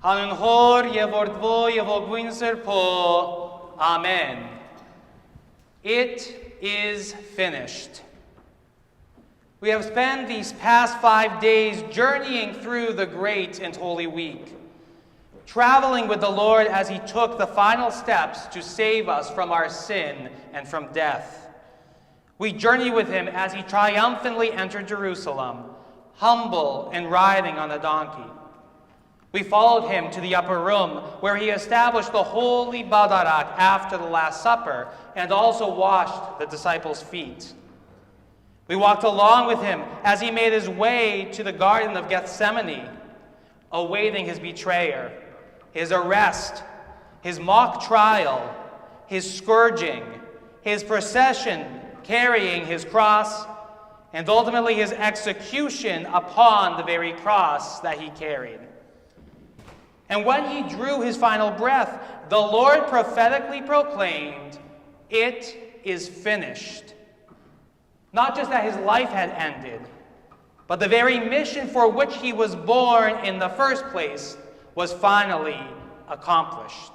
Hanun hor yevordvo yevogwinser po. Amen. It is finished. We have spent these past 5 days journeying through the great and holy week, traveling with the Lord as he took the final steps to save us from our sin and from death. We journey with him as he triumphantly entered Jerusalem, humble and riding on a donkey. We followed him to the upper room where he established the holy Badarak after the Last Supper and also washed the disciples' feet. We walked along with him as he made his way to the Garden of Gethsemane, awaiting his betrayer, his arrest, his mock trial, his scourging, his procession carrying his cross, and ultimately his execution upon the very cross that he carried. And when he drew his final breath, the Lord prophetically proclaimed, "It is finished." Not just that his life had ended, but the very mission for which he was born in the first place was finally accomplished.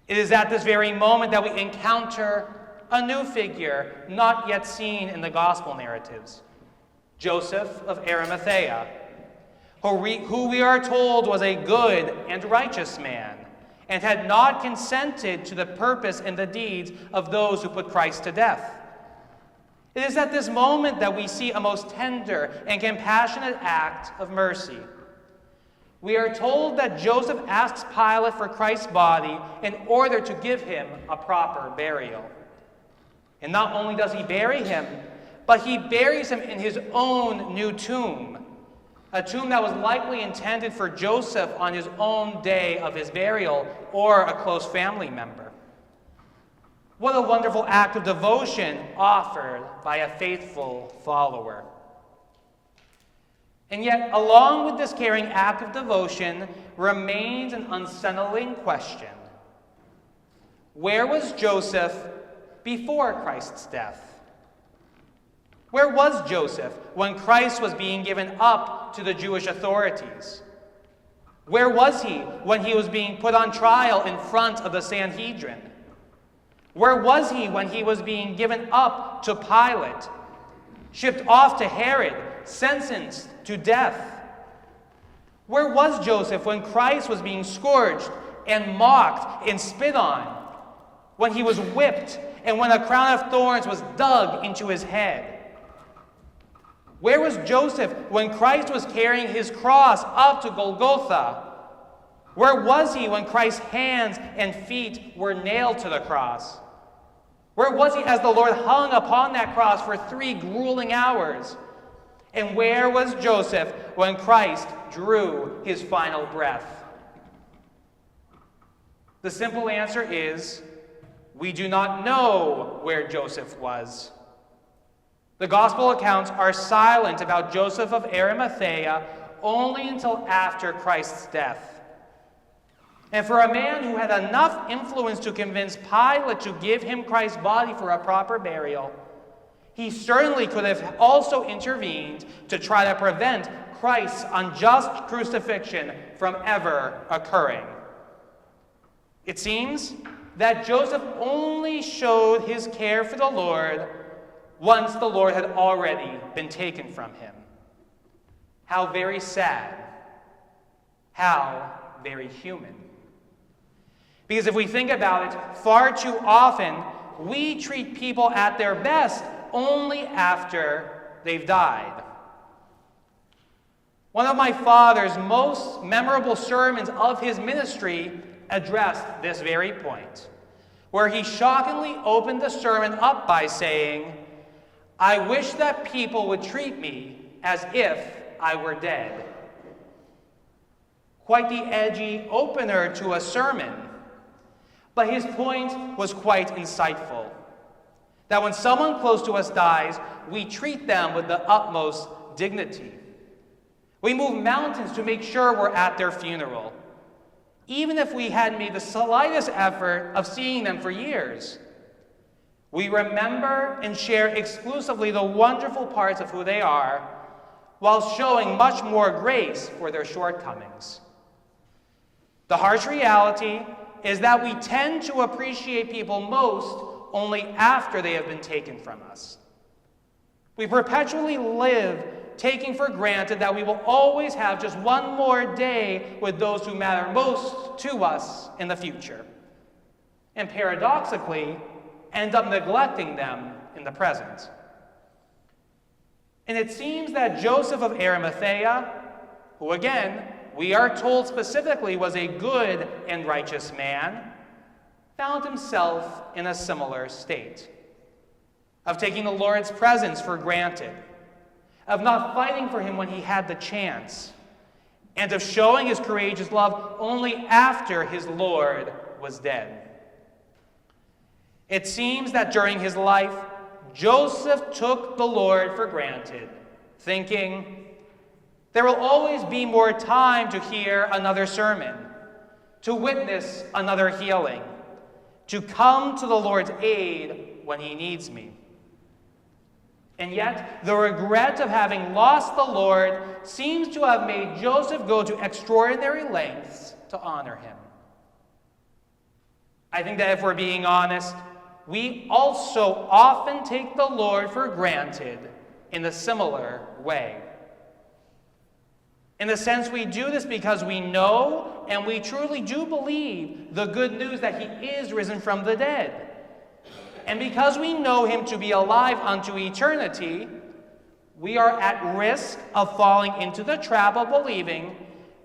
It is at this very moment that we encounter a new figure not yet seen in the gospel narratives, Joseph of Arimathea, who we are told was a good and righteous man and had not consented to the purpose and the deeds of those who put Christ to death. It is at this moment that we see a most tender and compassionate act of mercy. We are told that Joseph asks Pilate for Christ's body in order to give him a proper burial. And not only does he bury him, but he buries him in his own new tomb, a tomb that was likely intended for Joseph on his own day of his burial or a close family member. What a wonderful act of devotion offered by a faithful follower. And yet, along with this caring act of devotion remains an unsettling question. Where was Joseph before Christ's death? Where was Joseph when Christ was being given up to the Jewish authorities? Where was he when he was being put on trial in front of the Sanhedrin? Where was he when he was being given up to Pilate, shipped off to Herod, sentenced to death? Where was Joseph when Christ was being scourged and mocked and spit on, when he was whipped and when a crown of thorns was dug into his head? Where was Joseph when Christ was carrying his cross up to Golgotha? Where was he when Christ's hands and feet were nailed to the cross? Where was he as the Lord hung upon that cross for 3 grueling hours? And where was Joseph when Christ drew his final breath? The simple answer is, we do not know where Joseph was. The gospel accounts are silent about Joseph of Arimathea only until after Christ's death. And for a man who had enough influence to convince Pilate to give him Christ's body for a proper burial, he certainly could have also intervened to try to prevent Christ's unjust crucifixion from ever occurring. It seems that Joseph only showed his care for the Lord once the Lord had already been taken from him. How very sad. How very human. Because if we think about it, far too often we treat people at their best only after they've died. One of my father's most memorable sermons of his ministry addressed this very point, where he shockingly opened the sermon up by saying, "I wish that people would treat me as if I were dead." Quite the edgy opener to a sermon. But his point was quite insightful. That when someone close to us dies, we treat them with the utmost dignity. We move mountains to make sure we're at their funeral, even if we hadn't made the slightest effort of seeing them for years. We remember and share exclusively the wonderful parts of who they are, while showing much more grace for their shortcomings. The harsh reality is that we tend to appreciate people most only after they have been taken from us. We perpetually live taking for granted that we will always have just one more day with those who matter most to us in the future, and paradoxically end up neglecting them in the present. And it seems that Joseph of Arimathea, who again, we are told specifically was a good and righteous man, found himself in a similar state of taking the Lord's presence for granted, of not fighting for him when he had the chance, and of showing his courageous love only after his Lord was dead. It seems that during his life, Joseph took the Lord for granted, thinking, there will always be more time to hear another sermon, to witness another healing, to come to the Lord's aid when he needs me. And yet, the regret of having lost the Lord seems to have made Joseph go to extraordinary lengths to honor him. I think that if we're being honest, we also often take the Lord for granted in a similar way. In the sense we do this because we know and we truly do believe the good news that he is risen from the dead. And because we know him to be alive unto eternity, we are at risk of falling into the trap of believing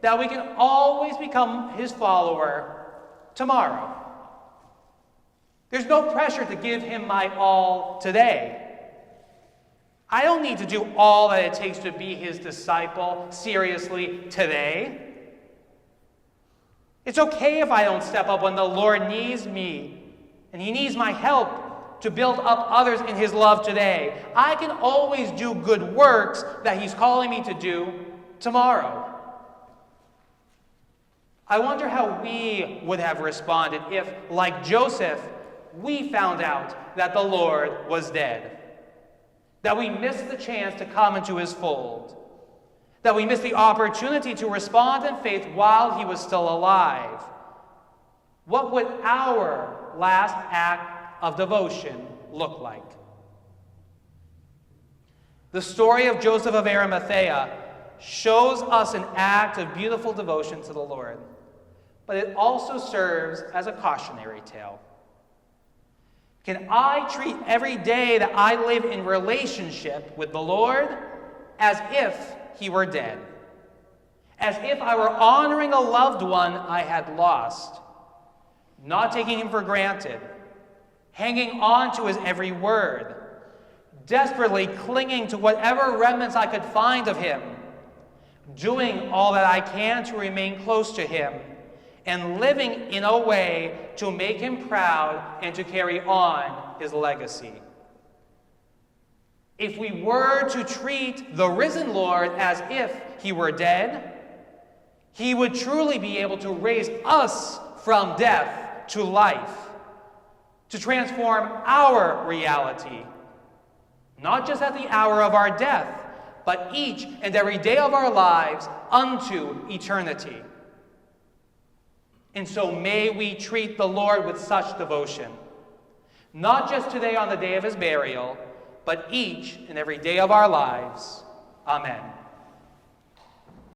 that we can always become his follower tomorrow. There's no pressure to give him my all today. I don't need to do all that it takes to be his disciple seriously today. It's okay if I don't step up when the Lord needs me and he needs my help to build up others in his love today. I can always do good works that he's calling me to do tomorrow. I wonder how we would have responded if, like Joseph, we found out that the Lord was dead, that we missed the chance to come into his fold, that we missed the opportunity to respond in faith while he was still alive. What would our last act of devotion look like? The story of Joseph of Arimathea shows us an act of beautiful devotion to the Lord, but it also serves as a cautionary tale. Can I treat every day that I live in relationship with the Lord as if he were dead? As if I were honoring a loved one I had lost, not taking him for granted, hanging on to his every word, desperately clinging to whatever remnants I could find of him, doing all that I can to remain close to him, and living in a way to make him proud and to carry on his legacy. If we were to treat the risen Lord as if he were dead, he would truly be able to raise us from death to life, to transform our reality, not just at the hour of our death, but each and every day of our lives unto eternity. And so may we treat the Lord with such devotion, not just today on the day of his burial, but each and every day of our lives. Amen.